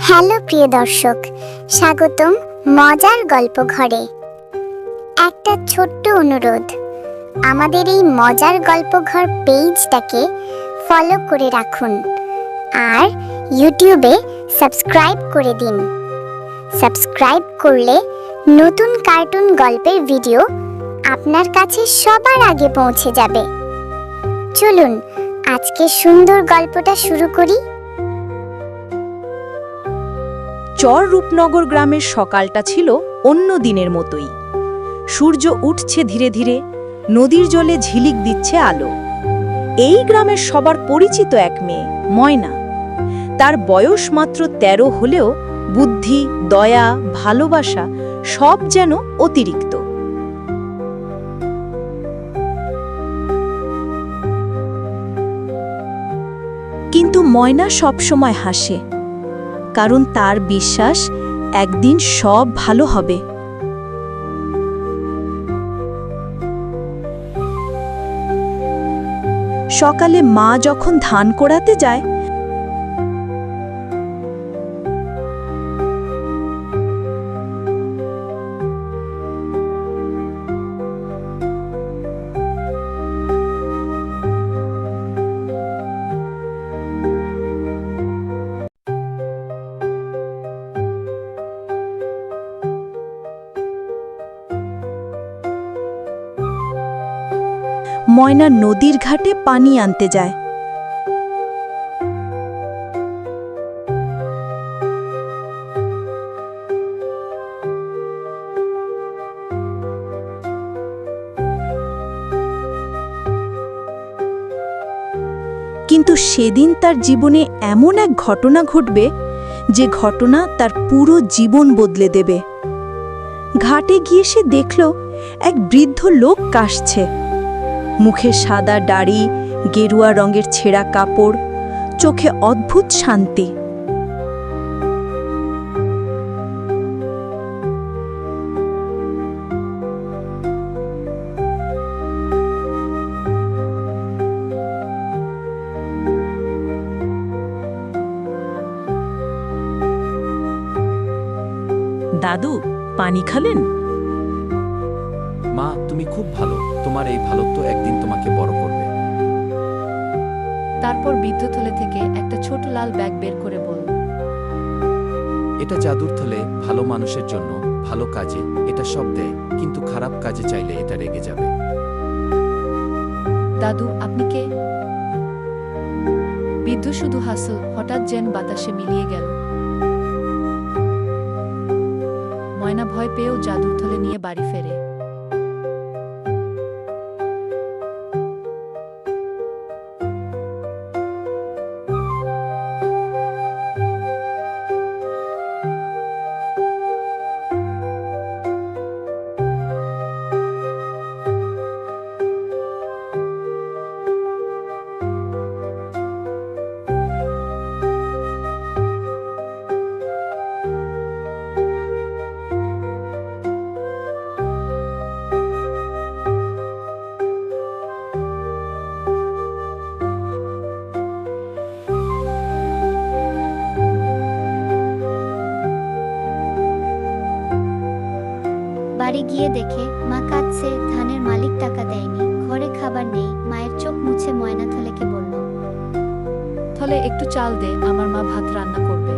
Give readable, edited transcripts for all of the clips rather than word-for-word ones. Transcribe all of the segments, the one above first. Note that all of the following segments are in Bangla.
হ্যালো প্রিয় দর্শক, স্বাগতম মজার গল্প ঘরে। একটা ছোট্ট অনুরোধ, আমাদের এই মজার গল্প ঘর পেজটাকে ফলো করে রাখুন আর ইউটিউবে সাবস্ক্রাইব করে দিন। সাবস্ক্রাইব করলে নতুন কার্টুন গল্পের ভিডিও আপনার কাছে সবার আগে পৌঁছে যাবে। চলুন আজকে সুন্দর গল্পটা শুরু করি। চর রূপনগর গ্রামের সকালটা ছিল অন্য দিনের মতোই। সূর্য উঠছে ধীরে ধীরে, নদীর জলে ঝিলিক দিচ্ছে আলো। এই গ্রামের সবার পরিচিত এক মেয়ে, ময়না। তার বয়স মাত্র ১৩ হলেও বুদ্ধি, দয়া, ভালোবাসা সব যেন অতিরিক্ত। কিন্তু ময়না সবসময় হাসে, কারণ তার বিশ্বাস একদিন সব ভালো হবে। সকালে মা যখন ধান কোড়াতে যায়, ময়না নদীর ঘাটে পানি আনতে যায়। কিন্তু সেদিন তার জীবনে এমন এক ঘটনা ঘটবে যে ঘটনা তার পুরো জীবন বদলে দেবে। ঘাটে গিয়ে সে দেখল এক বৃদ্ধ লোক কাশছে। মুখে সাদা দাড়ি, গেরুয়া রঙের ছেঁড়া কাপড়, চোখে অদ্ভুত শান্তি। দাদু, পানি খালেন? মা, তুমি খুব ভালো। তোমার এই ভালোত্ব একদিন তোমাকে বড় করবে। তারপর বৃদ্ধ থলে থেকে একটা ছোট লাল ব্যাগ বের করে বলল, এটা জাদুর থলে, ভালো মানুষের জন্য, ভালো কাজে এটা সব দেয়, কিন্তু খারাপ কাজে চাইলে এটা রেগে যাবে। দাদু, আপনি কে? বৃদ্ধ শুধু হাসল, হঠাৎ যেন বাতাসে মিলিয়ে গেল। ময়না ভয় পেয়েও জাদুর থলে নিয়ে বাড়ি ফেরে। বাড়ি গিয়ে দেখে মা কাঁদছে, ধানের মালিক টাকা দেয়নি, ঘরে খাবার নেই। মায়ের চোখ মুছে ময়না থলেকে বলল, থলে একটু চাল দে, আমার মা ভাত রান্না করবে।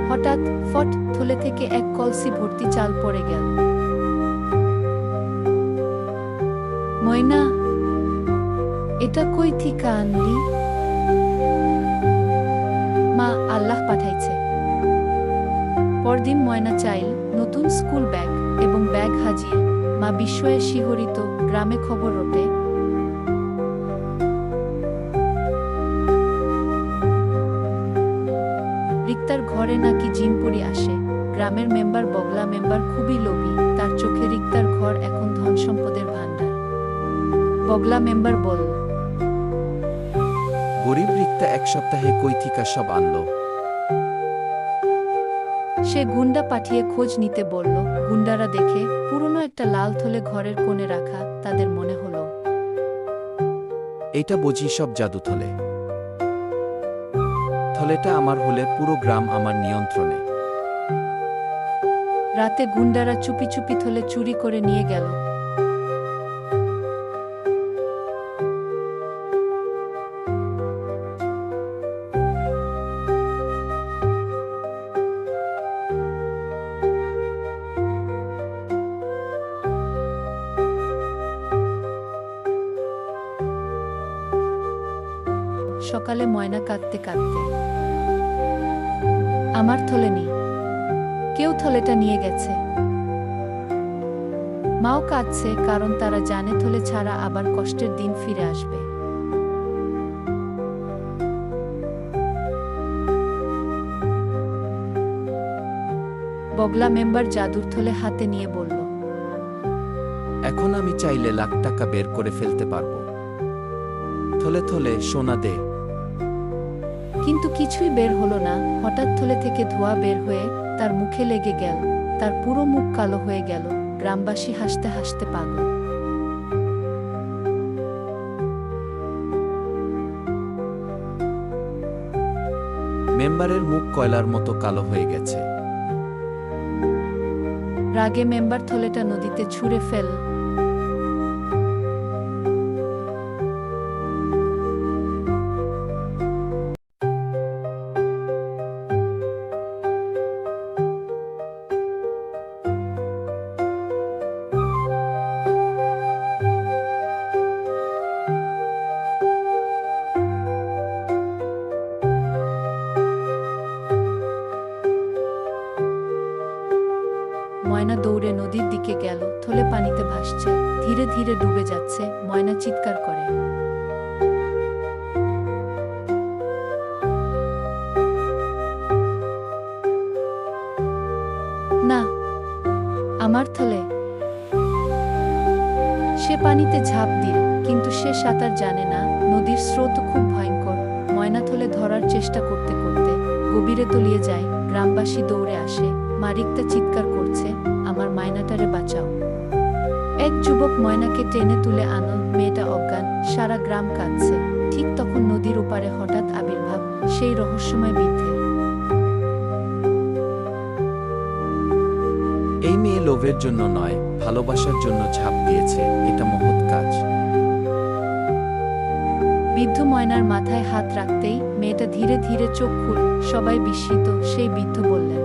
হঠাৎ ফট, থলে থেকে এক কলসি ভর্তি চাল পড়ে গেল। ময়না, এটা কই থেকে আনলি? মা, আল্লাহ পাঠাইছে। পরদিন ময়না চাইল নতুন স্কুল ব্যাগ এবং ব্যাগ হাজির। মা বিস্ময়ে শিহরিত, গ্রামে খবর ওঠে। রিক্তার ঘরে নাকি জিনপুরি আসে। গ্রামের মেম্বার বগলা মেম্বার খুবই লোভী, তার চোখে রিক্তার ঘর এখন ধন সম্পদের ভাণ্ডার। বগলা মেম্বার বলল, গরিব রিক্তা এক সপ্তাহে কই থিকা সব আনলো। সে গুন্ডা পাঠিয়ে খোঁজ নিতে বলল। গুন্ডারা দেখে পুরনো একটা লাল থলে ঘরের কোণে রাখা। তাদের মনে হলো এইটা বুঝি সব জাদু থলে। থলেটা আমার হলে পুরো গ্রাম আমার নিয়ন্ত্রণে। রাতে গুন্ডারা চুপি চুপি থলে চুরি করে নিয়ে গেল। সকালে ময়না কাঁদতে কাঁদতে, আমার থলে নেই, কেউ থলেটা নিয়ে গেছে। মাও কাঁদছে, কারণ তারা জানে থলে ছাড়া আবার কষ্টের দিন ফিরে আসবে। বগলা মেম্বার জাদুর থলে হাতে নিয়ে বলল, এখন আমি চাইলে লাখ টাকা বের করে ফেলতে পারবো। থলে থলে সোনা দে। কিন্তু কিছুই বের হলো না। হঠাৎ থলে থেকে ধোঁয়া বের হয়ে তার মুখে লেগে গেল। তার পুরো মুখ কালো হয়ে গেল। গ্রামবাসী হাসতে হাসতে পাগল। মেম্বারের মুখ কয়লার মতো কালো হয়ে গেছে। রাগে মেম্বার থলেটা নদীতে ছুঁড়ে ফেল। ময়না দৌড়ে নদীর দিকে গেল। থলে পানিতে ভাসছে, ধীরে ধীরে ডুবে যাচ্ছে। ময়না চিৎকার করে, না, আমার থলে। সে পানিতে ঝাঁপ দিল, কিন্তু সে সাঁতার জানে না। নদীর স্রোত খুব ভয়ঙ্কর। ময়না থলে ধরার চেষ্টা করতে করতে গভীরে তলিয়ে যায়। গ্রামবাসী দৌড়ে আসে। মারিকটা চিৎকার করছে, আমার মায়নাটারে বাঁচাও। এক যুবক ময়নাকে টেনে তুলে আনল। মেয়েটা অজ্ঞান। সারা গ্রাম কাঁদছে। ঠিক তখন নদীর ওপারে হঠাৎ আবির্ভাব সেই রহস্যময় বৃদ্ধের। এই মেয়ে লোভের জন্য নয়, ভালোবাসার জন্য ঝাঁপ দিয়েছে। এটা মহৎ কাজ। বৃদ্ধ ময়নার মাথায় হাত রাখতেই মেয়েটা ধীরে ধীরে চোখ খুলল। সবাই বিস্মিত। সেই বৃদ্ধ বললেন,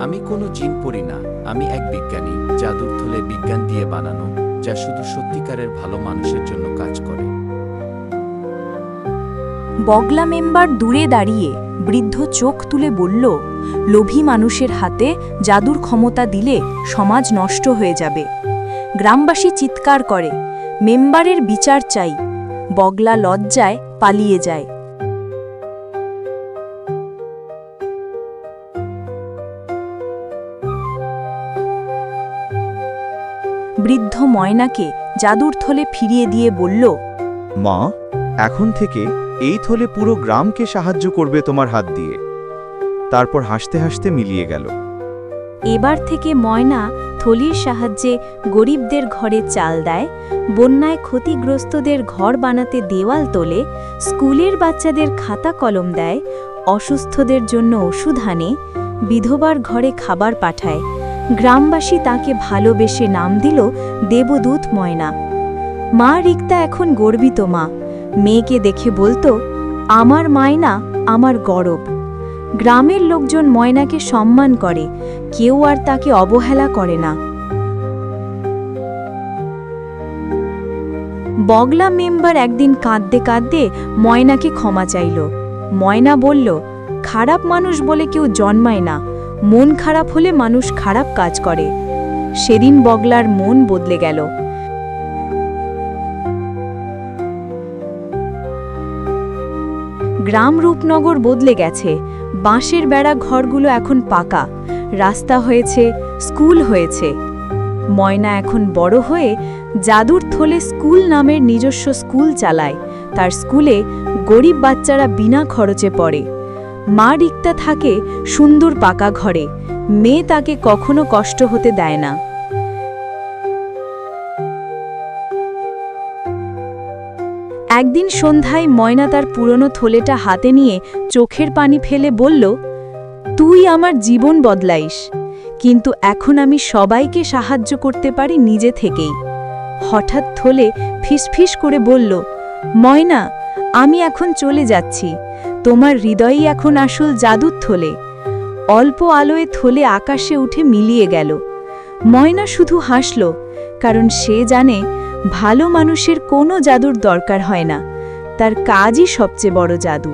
আমি কোনো জিন পড়ি না, আমি এক বিজ্ঞানী। জাদুর থলে বিজ্ঞান দিয়ে বানানো, যা শুধু সত্যিকারের ভালো মানুষের জন্য কাজ করে। বগলা মেম্বার দূরে দাঁড়িয়ে বৃদ্ধ চোখ তুলে বলল, লোভী মানুষের হাতে জাদুর ক্ষমতা দিলে সমাজ নষ্ট হয়ে যাবে। গ্রামবাসী চিৎকার করে, মেম্বারের বিচার চাই। বগলা লজ্জায় পালিয়ে যায়। বৃদ্ধ ময়নাকে জাদুর থলে ফিরিয়ে দিয়ে বলল, মা, এখন থেকে এই থলে পুরো গ্রামকে সাহায্য করবে তোমার হাত দিয়ে। তারপর হাসতে হাসতে মিলিয়ে গেল। এবার থেকে ময়না থলির সাহায্যে গরিবদের ঘরে চাল দেয়, বন্যায় ক্ষতিগ্রস্তদের ঘর বানাতে দেওয়াল তোলে, স্কুলের বাচ্চাদের খাতা কলম দেয়, অসুস্থদের জন্য ওষুধ আনে, বিধবার ঘরে খাবার পাঠায়। গ্রামবাসী তাকে ভালোবেসে নাম দিল দেবদূত ময়না। মা রিক্তা এখন গর্বিত মা। মেয়েকে দেখে বলতো, আমার মায়না আমার গৌরব। গ্রামের লোকজন ময়নাকে সম্মান করে, কেউ আর তাকে অবহেলা করে না। বগলা মেম্বার একদিন কাঁদতে কাঁদতে ময়নাকে ক্ষমা চাইল। ময়না বলল, খারাপ মানুষ বলে কেউ জন্মায় না, মন খারাপ হলে মানুষ খারাপ কাজ করে। সেদিন বগলার মন বদলে গেল। গ্রাম রূপনগর বদলে গেছে। বাঁশের বেড়া ঘরগুলো এখন পাকা, রাস্তা হয়েছে, স্কুল হয়েছে। ময়না এখন বড় হয়ে জাদুর থলে স্কুল নামের নিজস্ব স্কুল চালায়। তার স্কুলে গরিব বাচ্চারা বিনা খরচে পড়ে। মা রিক্তা থাকে সুন্দর পাকা ঘরে। মেয়ে তাকে কখনো কষ্ট হতে দেয় না। একদিন সন্ধ্যায় ময়না তার পুরনো থলেটা হাতে নিয়ে চোখের পানি ফেলে বলল, তুই আমার জীবন বদলাইস, কিন্তু এখন আমি সবাইকে সাহায্য করতে পারি নিজে থেকেই। হঠাৎ থলে ফিসফিস করে বলল, ময়না, আমি এখন চলে যাচ্ছি, তোমার হৃদয়ই এখন আসল জাদুর থলে। অল্প আলোয় থলে আকাশে উঠে মিলিয়ে গেল। ময়না শুধু হাসল, কারণ সে জানে ভালো মানুষের কোনো জাদুর দরকার হয় না, তার কাজই সবচেয়ে বড় জাদু।